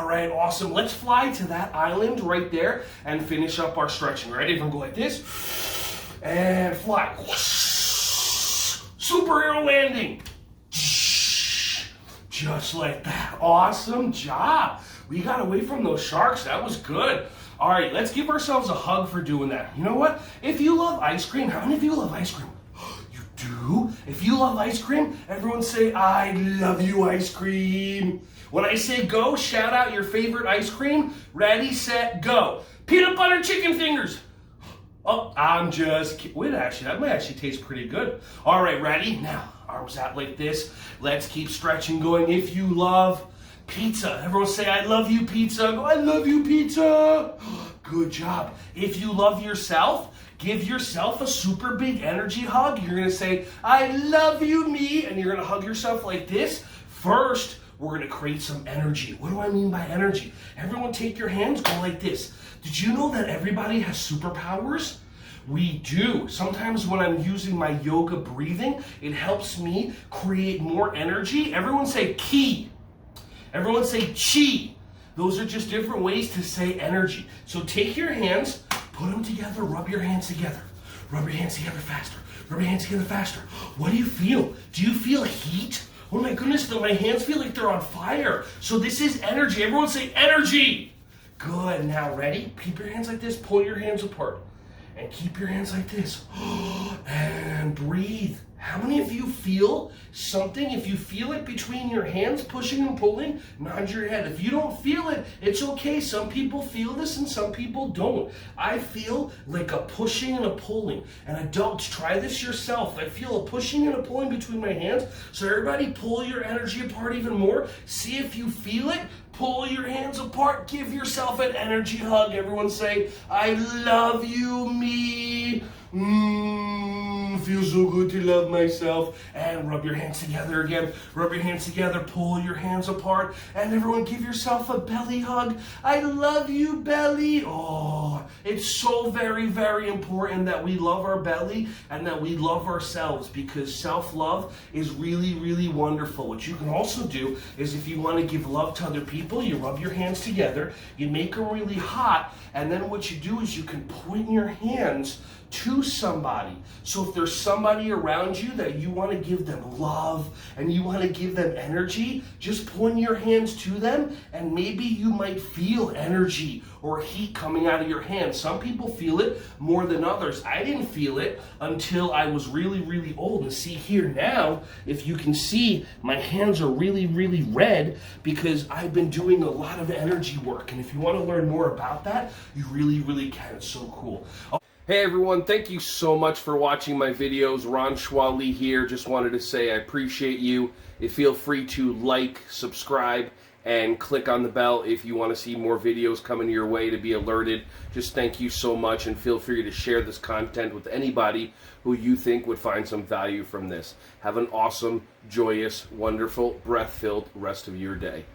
right, awesome. Let's fly to that island right there and finish up our stretching. Ready? Everyone go like this. And fly. Superhero landing. Just like that. Awesome job. We got away from those sharks. That was good. All right, let's give ourselves a hug for doing that. You know what? If you love ice cream, how many of you love ice cream? You do? If you love ice cream, everyone say, I love you, ice cream. When I say go, shout out your favorite ice cream. Ready, set, go. Peanut butter chicken fingers. Oh, I'm just kidding. Wait, actually, that might actually taste pretty good. All right, ready? Now, arms out like this. Let's keep stretching going. If you love pizza, everyone say, I love you, pizza. Go, I love you, pizza. Good job. If you love yourself, give yourself a super big energy hug. You're going to say, I love you, me. And you're going to hug yourself like this. First, we're going to create some energy. What do I mean by energy? Everyone take your hands, go like this. Did you know that everybody has superpowers? We do. Sometimes when I'm using my yoga breathing, it helps me create more energy. Everyone say ki. Everyone say chi. Those are just different ways to say energy. So take your hands, put them together, rub your hands together. Rub your hands together faster. Rub your hands together faster. What do you feel? Do you feel heat? Oh my goodness, my hands feel like they're on fire. So this is energy. Everyone say energy. Good. Now ready? Keep your hands like this. Pull your hands apart. And keep your hands like this. And breathe. How many of you feel something? If you feel it between your hands, pushing and pulling, nod your head. If you don't feel it, it's okay. Some people feel this and some people don't. I feel like a pushing and a pulling. And adults, try this yourself. I feel a pushing and a pulling between my hands. So everybody pull your energy apart even more. See if you feel it. Pull your hands apart. Give yourself an energy hug. Everyone say, I love you, me. Feels so good to love myself. And rub your hands together again. Rub your hands together. Pull your hands apart. And everyone give yourself a belly hug. I love you, belly. Oh, it's so very, very important that we love our belly and that we love ourselves, because self-love is really, really wonderful. What you can also do is, if you want to give love to other people, you rub your hands together. You make them really hot. And then what you do is you can point your hands to somebody. So if there's somebody around you that you want to give them love and you want to give them energy, just point your hands to them, and maybe you might feel energy or heat coming out of your hands. Some people feel it more than others. I didn't feel it until I was really, really old. And see here now, if you can see, my hands are really, really red because I've been doing a lot of energy work. And if you want to learn more about that, you really, really can. It's so cool. Hey everyone, thank you so much for watching my videos. Ron Schwally here. Just wanted to say I appreciate you. Feel free to like, subscribe, and click on the bell if you want to see more videos coming your way to be alerted. Just thank you so much, and feel free to share this content with anybody who you think would find some value from this. Have an awesome, joyous, wonderful, breath-filled rest of your day.